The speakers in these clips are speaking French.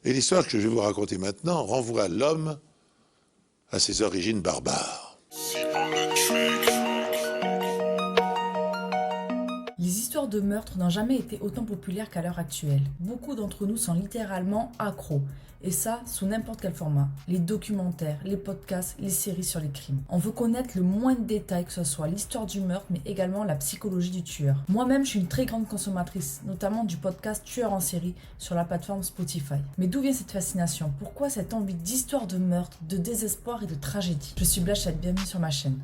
Et l'histoire que je vais vous raconter maintenant renvoie l'homme à ses origines barbares. Les histoires de meurtre n'ont jamais été autant populaires qu'à l'heure actuelle. Beaucoup d'entre nous sont littéralement accros. Et ça, sous n'importe quel format. Les documentaires, les podcasts, les séries sur les crimes. On veut connaître le moins de détails, que ce soit l'histoire du meurtre, mais également la psychologie du tueur. Moi-même, je suis une très grande consommatrice, notamment du podcast Tueur en série sur la plateforme Spotify. Mais d'où vient cette fascination? Pourquoi cette envie d'histoire de meurtre, de désespoir et de tragédie? Je suis Blachette, bienvenue sur ma chaîne.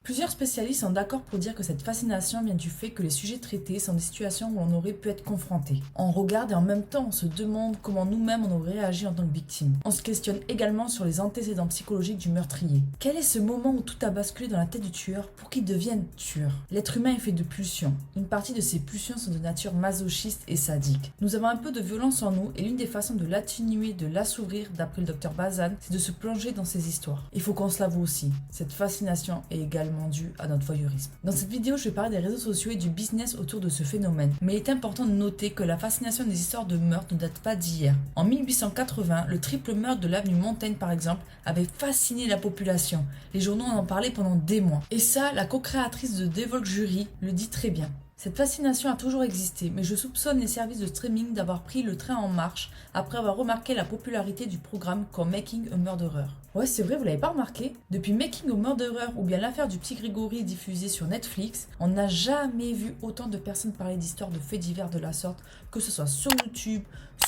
Plusieurs spécialistes sont d'accord pour dire que cette fascination vient du fait que les sujets traités sont des situations où on aurait pu être confronté. On regarde et en même temps on se demande comment nous-mêmes on aurait réagi en tant que victime. On se questionne également sur les antécédents psychologiques du meurtrier. Quel est ce moment où tout a basculé dans la tête du tueur pour qu'il devienne tueur? L'être humain est fait de pulsions. Une partie de ces pulsions sont de nature masochiste et sadique. Nous avons un peu de violence en nous et l'une des façons de l'atténuer, de l'assouvir, d'après le docteur Bazan, c'est de se plonger dans ces histoires. Il faut qu'on se l'avoue aussi. Cette fascination est également dû à notre voyeurisme. Dans cette vidéo, je vais parler des réseaux sociaux et du business autour de ce phénomène. Mais il est important de noter que la fascination des histoires de meurtre ne date pas d'hier. En 1880, le triple meurtre de l'avenue Montaigne, par exemple, avait fasciné la population. Les journaux en parlaient pendant des mois. Et ça, la co-créatrice de Devil Jury le dit très bien. Cette fascination a toujours existé, mais je soupçonne les services de streaming d'avoir pris le train en marche après avoir remarqué la popularité du programme comme Making a Murderer. Ouais, c'est vrai, vous l'avez pas remarqué? Depuis Making a Murderer ou bien l'affaire du petit Grégory diffusée sur Netflix, on n'a jamais vu autant de personnes parler d'histoires de faits divers de la sorte, que ce soit sur YouTube,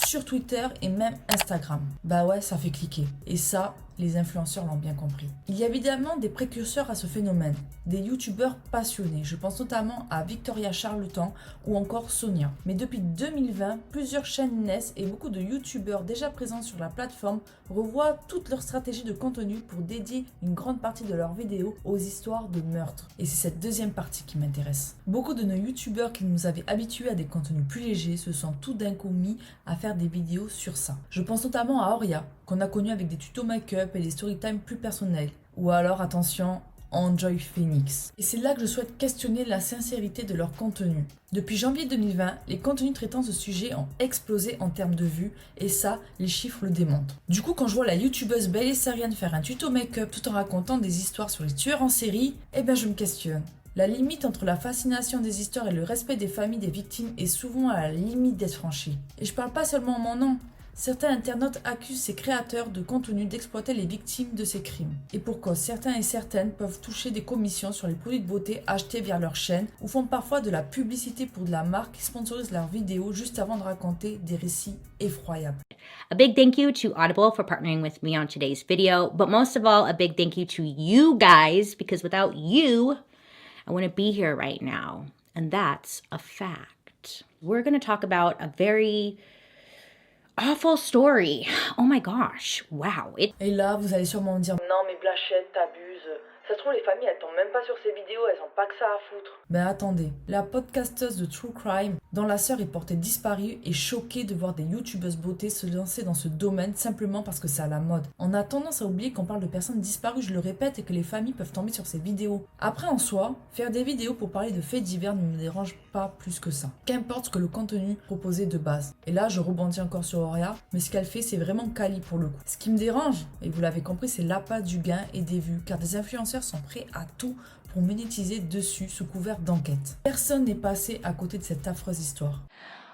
sur Twitter et même Instagram. Bah ouais, ça fait cliquer. Et ça, les influenceurs l'ont bien compris. Il y a évidemment des précurseurs à ce phénomène, des youtubeurs passionnés. Je pense notamment à Victoria Charlton ou encore Sonia. Mais depuis 2020, plusieurs chaînes naissent et beaucoup de youtubeurs déjà présents sur la plateforme revoient toute leur stratégie de contenu pour dédier une grande partie de leurs vidéos aux histoires de meurtre. Et c'est cette deuxième partie qui m'intéresse. Beaucoup de nos youtubeurs qui nous avaient habitués à des contenus plus légers se sont tout d'un coup mis à faire des vidéos sur ça. Je pense notamment à Oria, qu'on a connu avec des tutos make-up et des storytime plus personnels. Ou alors, attention, Enjoy Phoenix. Et c'est là que je souhaite questionner la sincérité de leur contenu. Depuis janvier 2020, les contenus traitant ce sujet ont explosé en termes de vues, et ça, les chiffres le démontrent. Du coup, quand je vois la youtubeuse Belle et Sariane faire un tuto make-up tout en racontant des histoires sur les tueurs en série, eh ben je me questionne. La limite entre la fascination des histoires et le respect des familles des victimes est souvent à la limite d'être franchie. Et je parle pas seulement en mon nom. Certains internautes accusent ces créateurs de contenu d'exploiter les victimes de ces crimes. Et pour cause, certains et certaines peuvent toucher des commissions sur les produits de beauté achetés via leur chaîne ou font parfois de la publicité pour de la marque qui sponsorise leurs vidéos juste avant de raconter des récits effroyables. A big thank you to Audible for partnering with me on today's video, but most of all, a big thank you to you guys, because without you, I wouldn't be here right now. And that's a fact. We're going to talk about a very awful story. Oh my gosh, wow. Et là, vous allez sûrement me dire non mais Blachette, t'abuses. Ça se trouve, les familles, elles tombent même pas sur ces vidéos, elles ont pas que ça à foutre. Ben attendez, la podcasteuse de True Crime, dont la sœur est portée disparue, est choquée de voir des youtubeuses beauté se lancer dans ce domaine simplement parce que c'est à la mode. On a tendance à oublier qu'on parle de personnes disparues, je le répète, et que les familles peuvent tomber sur ces vidéos. Après, en soi, faire des vidéos pour parler de faits divers ne me dérange pas plus que ça. Qu'importe ce que le contenu proposé de base. Et là, je rebondis encore sur Auria, mais ce qu'elle fait, c'est vraiment quali pour le coup. Ce qui me dérange, et vous l'avez compris, c'est l'appât du gain et des vues, car des influenceurs sont prêts à tout pour monétiser dessus sous couvert d'enquête. Personne n'est passé à côté de cette affreuse histoire.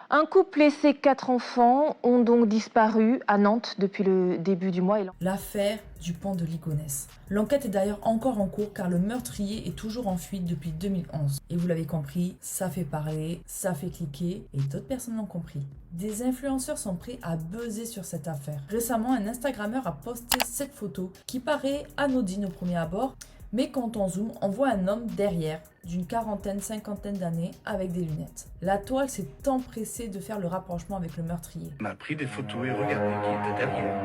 Un couple et ses 4 enfants ont donc disparu à Nantes depuis le début du mois. L'affaire du pont de Ligonnès. L'enquête est d'ailleurs encore en cours car le meurtrier est toujours en fuite depuis 2011. Et vous l'avez compris, ça fait parler, ça fait cliquer et d'autres personnes l'ont compris. Des influenceurs sont prêts à buzzer sur cette affaire. Récemment, un Instagrammeur a posté cette photo qui paraît anodine au premier abord, mais quand on zoome, on voit un homme derrière, d'une quarantaine, cinquantaine d'années, avec des lunettes. La toile s'est empressée de faire le rapprochement avec le meurtrier. On a pris des photos et regardez qui était derrière.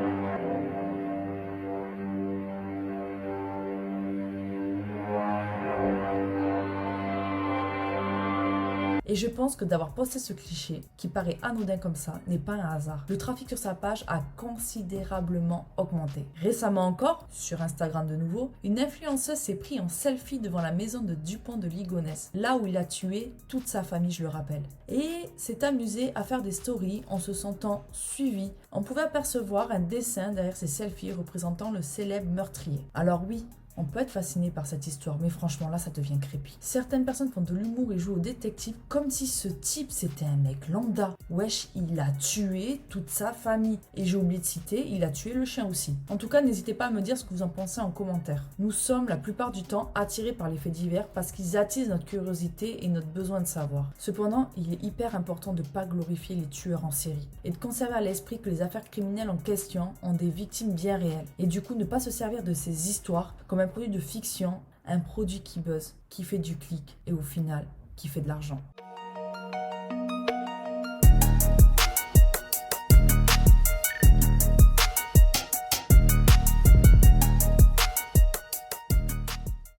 Et je pense que d'avoir posté ce cliché, qui paraît anodin comme ça, n'est pas un hasard. Le trafic sur sa page a considérablement augmenté. Récemment encore, sur Instagram de nouveau, une influenceuse s'est pris en selfie devant la maison de Dupont de Ligonnès, là où il a tué toute sa famille, je le rappelle. Et s'est amusé à faire des stories en se sentant suivi. On pouvait apercevoir un dessin derrière ces selfies représentant le célèbre meurtrier. Alors oui, on peut être fasciné par cette histoire, mais franchement là ça devient creepy. Certaines personnes font de l'humour et jouent au détective comme si ce type c'était un mec lambda. Wesh, il a tué toute sa famille. Et j'ai oublié de citer, il a tué le chien aussi. En tout cas, n'hésitez pas à me dire ce que vous en pensez en commentaire. Nous sommes la plupart du temps attirés par les faits divers parce qu'ils attisent notre curiosité et notre besoin de savoir. Cependant, il est hyper important de ne pas glorifier les tueurs en série et de conserver à l'esprit que les affaires criminelles en question ont des victimes bien réelles. Et du coup, ne pas se servir de ces histoires comme un produit de fiction, un produit qui buzz, qui fait du clic et au final, qui fait de l'argent.